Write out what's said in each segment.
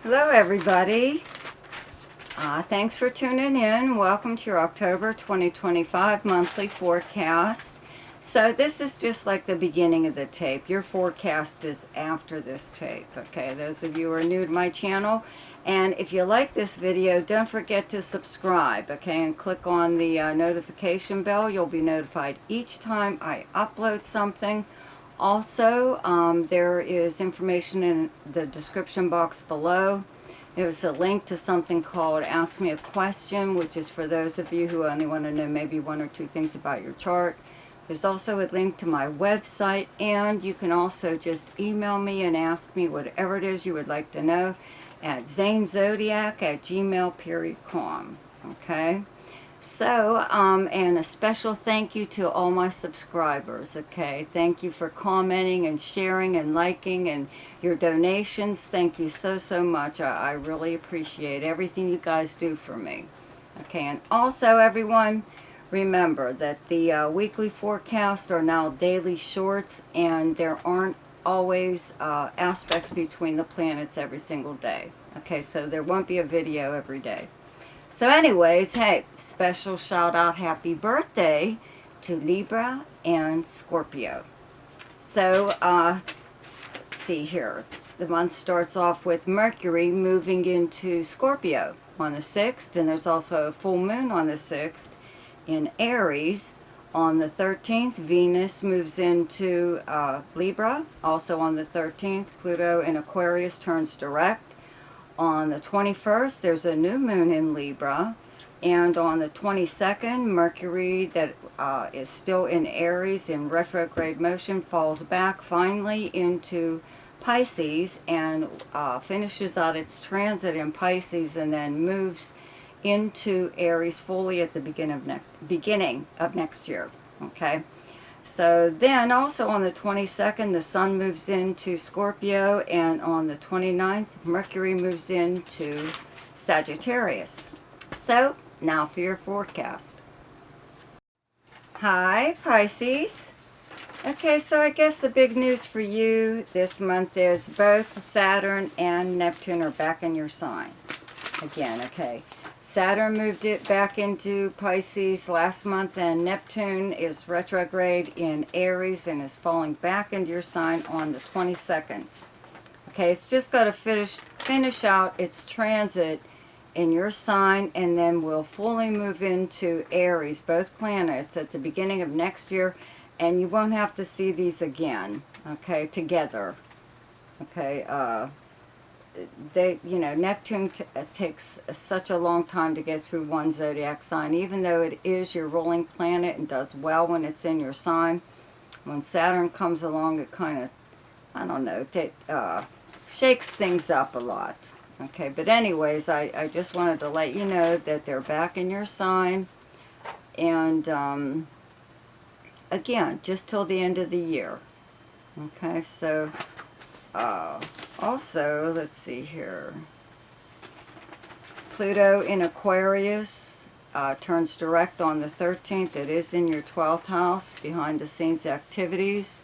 Hello everybody. Thanks for tuning in. Welcome to your October 2025 monthly forecast. So this is just like the beginning of the tape. Your forecast is after this tape. Okay, those of you who are new to my channel. And if you like this video, don't forget to subscribe. Okay, and click on the notification bell. You'll be notified each time I upload something. Also, there is information in the description box below. There's a link to something called Ask Me a Question, which is for those of you who only want to know maybe one or two things about your chart. There's also a link to my website, and you can also just email me and ask me whatever it is you would like to know at zanezodiac@gmail.com. Okay? So, and a special thank you to all my subscribers, okay? Thank you for commenting and sharing and liking and your donations. Thank you so, so much. I really appreciate everything you guys do for me. Okay, and also everyone, remember that the weekly forecasts are now daily shorts, and there aren't always aspects between the planets every single day. Okay, so there won't be a video every day. So anyways, hey, special shout out, happy birthday to Libra and Scorpio. So, let's see here. The month starts off with Mercury moving into Scorpio on the 6th, and there's also a full moon on the 6th in Aries. On the 13th, Venus moves into Libra, also on the 13th. Pluto in Aquarius turns direct. On the 21st, there's a new moon in Libra. And on the 22nd, Mercury, that is still in Aries in retrograde motion, falls back finally into Pisces and finishes out its transit in Pisces, and then moves into Aries fully at the beginning of next year. Okay. So then also on the 22nd, the sun moves into Scorpio, and on the 29th, Mercury moves into Sagittarius. So now for your forecast. Hi, Pisces. Okay, so I guess the big news for you this month is both Saturn and Neptune are back in your sign. Again, okay. Saturn moved it back into Pisces last month, and Neptune is retrograde in Aries and is falling back into your sign on the 22nd. Okay, it's just got to finish out its transit in your sign, and then we'll fully move into Aries, both planets, at the beginning of next year, and you won't have to see these again, okay, together. Okay, Neptune takes such a long time to get through one zodiac sign, even though it is your ruling planet and does well when it's in your sign. When Saturn comes along, it kind of, I don't know, shakes things up a lot. Okay, but anyways, I just wanted to let you know that they're back in your sign, and again, just till the end of the year. Okay, so also, let's see here. Pluto in Aquarius turns direct on the 13th. It is in your 12th house, behind the scenes activities,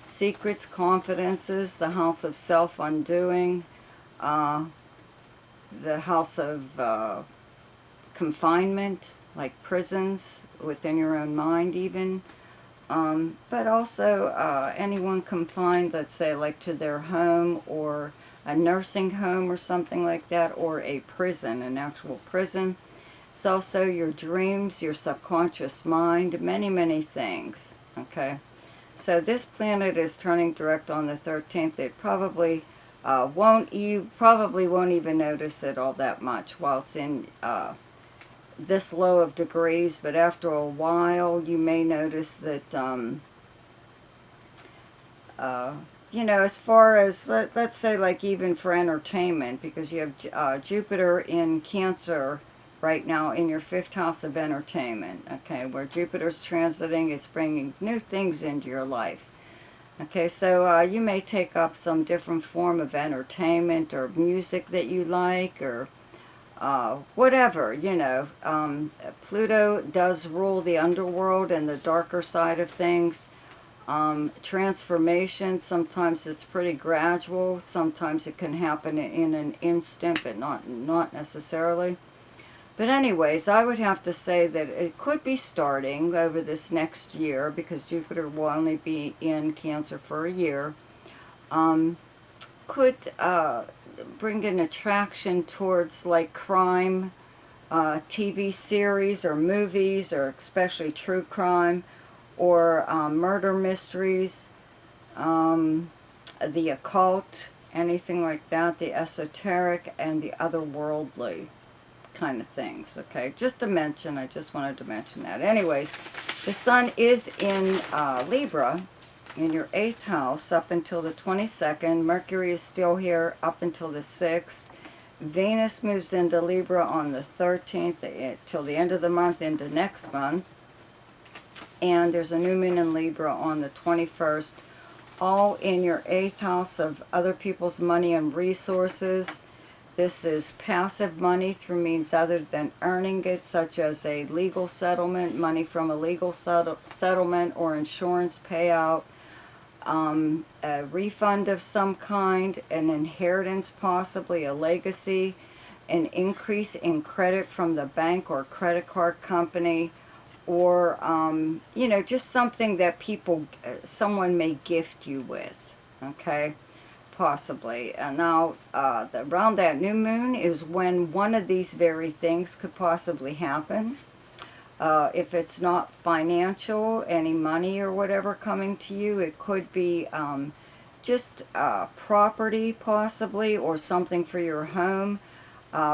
secrets, confidences, the house of self-undoing, the house of confinement, like prisons within your own mind even. But also anyone confined, let's say, like to their home or a nursing home or something like that, or a prison, an actual prison. It's also your dreams, your subconscious mind, many, many things, okay? So this planet is turning direct on the 13th. It probably you probably won't even notice it all that much while it's in this low of degrees, but after a while you may notice that as far as let's say, like, even for entertainment, because you have Jupiter in Cancer right now in your 5th house of entertainment, okay, where Jupiter's transiting, it's bringing new things into your life. Okay, so you may take up some different form of entertainment or music that you like, or whatever, Pluto does rule the underworld and the darker side of things. Transformation, sometimes it's pretty gradual. Sometimes it can happen in an instant, but not necessarily. But anyways, I would have to say that it could be starting over this next year, because Jupiter will only be in Cancer for a year. Could bring an attraction towards like crime, TV series or movies, or especially true crime, or murder mysteries, the occult, anything like that, the esoteric and the otherworldly kind of things. Okay, just to mention, I just wanted to mention that. Anyways, the sun is in Libra, in your 8th house, up until the 22nd. Mercury is still here up until the 6th. Venus moves into Libra on the 13th till the end of the month, into next month. And there's a new moon in Libra on the 21st, all in your 8th house of other people's money and resources. This is passive money through means other than earning it, such as a legal settlement, money from a legal settlement or insurance payout, a refund of some kind, an inheritance, possibly a legacy, an increase in credit from the bank or credit card company, or, you know, just something that someone may gift you with, okay? Possibly. Now, around that new moon is when one of these very things could possibly happen. If it's not financial, any money or whatever coming to you, it could be just property possibly, or something for your home.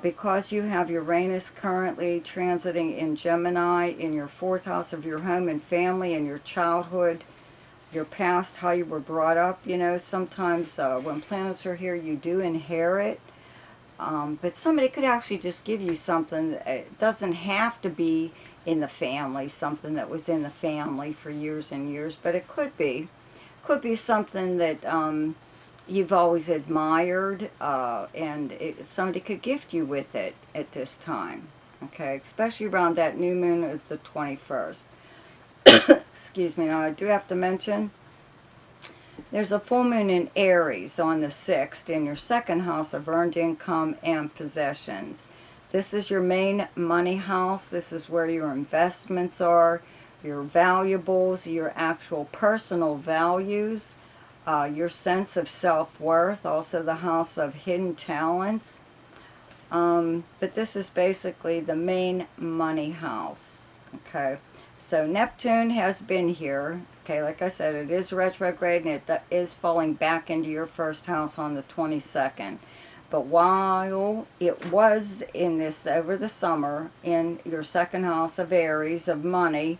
Because you have Uranus currently transiting in Gemini, in your 4th house of your home and family and your childhood, your past, how you were brought up. You know, sometimes when planets are here, you do inherit. But somebody could actually just give you something. It doesn't have to be in the family, something that was in the family for years and years, but it could be. Could be something that you've always admired, and somebody could gift you with it at this time. Okay, especially around that new moon of the 21st. Excuse me. Now, I do have to mention, there's a full moon in Aries on the 6th in your 2nd house of earned income and possessions. This is your main money house. This is where your investments are, your valuables, your actual personal values, your sense of self-worth, also the house of hidden talents. But this is basically the main money house. Okay, so Neptune has been here. Okay, like I said, it is retrograde, and it is falling back into your 1st house on the 22nd. But while it was in this over the summer in your 2nd house of Aries, of money,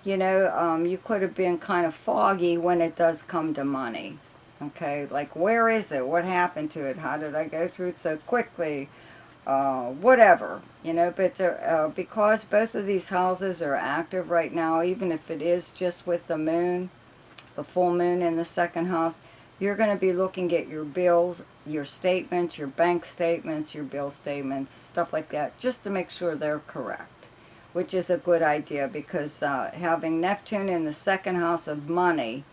you know, you could have been kind of foggy when it does come to money. Okay, like, where is it? What happened to it? How did I go through it so quickly? Whatever, you know. But because both of these houses are active right now, even if it is just with the moon, the full moon in the 2nd house, you're going to be looking at your bills, your statements, your bank statements, your bill statements, stuff like that, just to make sure they're correct, which is a good idea, because having Neptune in the 2nd house of money,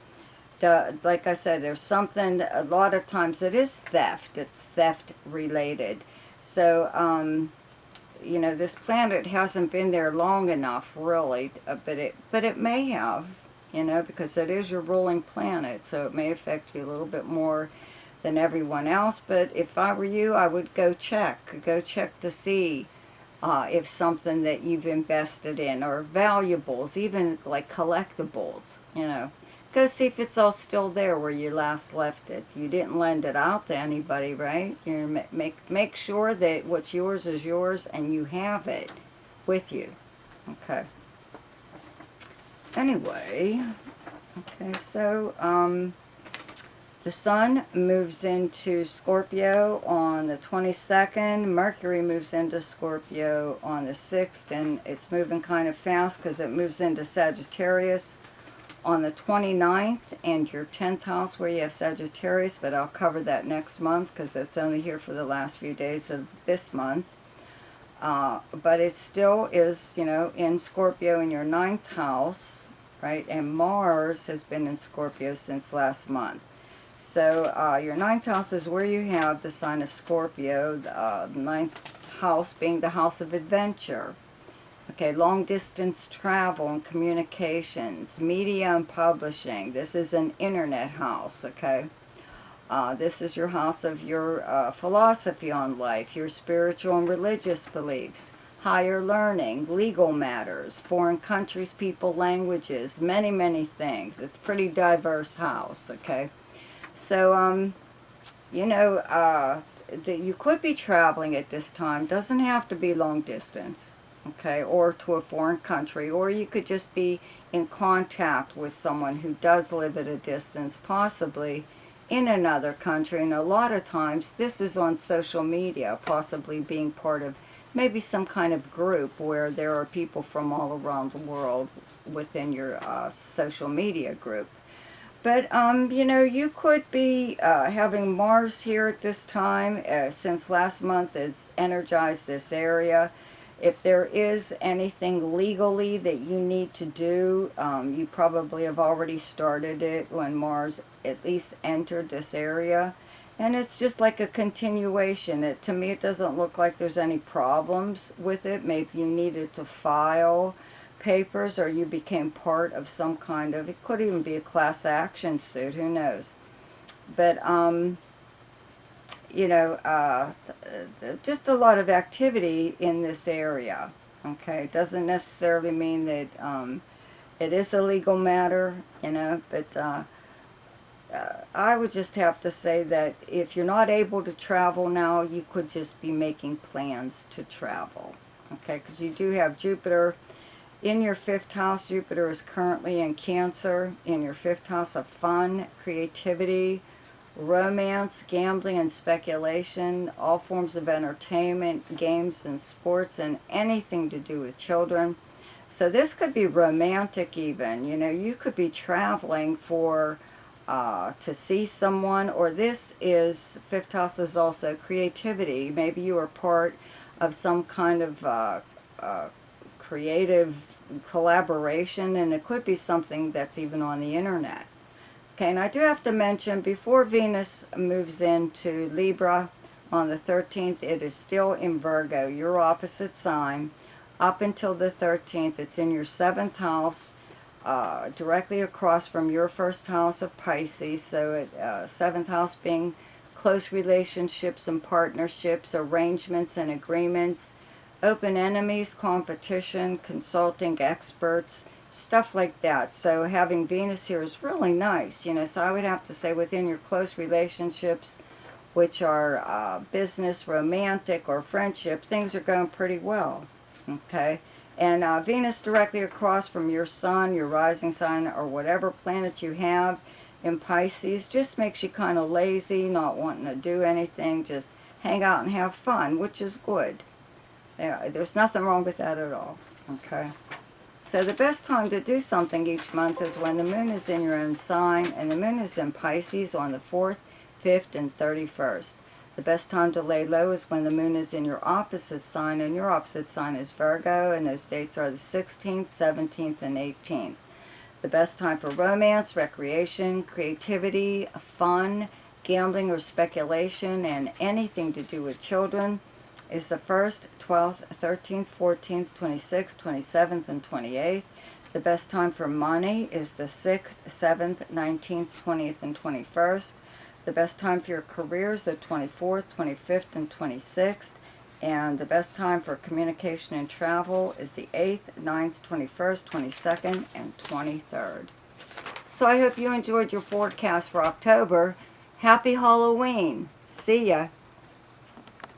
like I said, there's something, a lot of times it is theft. It's theft related. So, you know, this planet hasn't been there long enough, really, but it may have, you know, because it is your ruling planet, so it may affect you a little bit more than everyone else. But if I were you, I would go check to see if something that you've invested in, or valuables, even like collectibles, you know, go see if it's all still there where you last left it. You didn't lend it out to anybody, right? You make sure that what's yours is yours, and you have it with you. Okay. Anyway, okay, so the sun moves into Scorpio on the 22nd. Mercury moves into Scorpio on the 6th, and it's moving kind of fast because it moves into Sagittarius on the 29th, and your 10th house where you have Sagittarius, but I'll cover that next month because it's only here for the last few days of this month. But it still is, you know, in Scorpio in your 9th house, right? And Mars has been in Scorpio since last month. So your ninth house is where you have the sign of Scorpio, the ninth house being the house of adventure. Okay, long distance travel and communications, media and publishing. This is an internet house, okay? This is your house of your philosophy on life, your spiritual and religious beliefs, higher learning, legal matters, foreign countries, people, languages, many, many things. It's a pretty diverse house, okay? So, you know, that you could be traveling at this time. Doesn't have to be long distance, okay, or to a foreign country, or you could just be in contact with someone who does live at a distance, possibly in another country. And a lot of times this is on social media, possibly being part of maybe some kind of group where there are people from all around the world within your social media group. But, you know, you could be having Mars here at this time, since last month has energized this area. If there is anything legally that you need to do, you probably have already started it when Mars at least entered this area. And it's just like a continuation. To me, it doesn't look like there's any problems with it. Maybe you needed to file papers, or you became part of some kind of, it could even be a class action suit, who knows. But you know, just a lot of activity in this area. Okay, it doesn't necessarily mean that it is a legal matter, you know, but I would just have to say that if you're not able to travel now, you could just be making plans to travel. Okay, because you do have Jupiter in your fifth house. Jupiter is currently in Cancer, in your fifth house of fun, creativity, romance, gambling, and speculation, all forms of entertainment, games and sports, and anything to do with children. So this could be romantic even. You know, you could be traveling for to see someone, or this is, fifth house is also creativity. Maybe you are part of some kind of creative collaboration, and it could be something that's even on the internet. Okay, and I do have to mention, before Venus moves into Libra on the 13th, it is still in Virgo, your opposite sign. Up until the 13th, it's in your 7th house, directly across from your first house of Pisces. So 7th house being close relationships and partnerships, arrangements and agreements, open enemies, competition, consulting experts, stuff like that. So having Venus here is really nice, you know. So I would have to say within your close relationships, which are business, romantic, or friendship, things are going pretty well, okay? And Venus directly across from your sun, your rising sign, or whatever planet you have in Pisces, just makes you kind of lazy, not wanting to do anything, just hang out and have fun, which is good. There's nothing wrong with that at all, okay? So the best time to do something each month is when the moon is in your own sign, and the moon is in Pisces on the 4th, 5th, and 31st. The best time to lay low is when the moon is in your opposite sign, and your opposite sign is Virgo, and those dates are the 16th, 17th, and 18th. The best time for romance, recreation, creativity, fun, gambling or speculation, and anything to do with children is the 1st, 12th, 13th, 14th, 26th, 27th, and 28th. The best time for money is the 6th, 7th, 19th, 20th, and 21st. The best time for your career is the 24th, 25th, and 26th. And the best time for communication and travel is the 8th, 9th, 21st, 22nd, and 23rd. So I hope you enjoyed your forecast for October. Happy Halloween. See ya.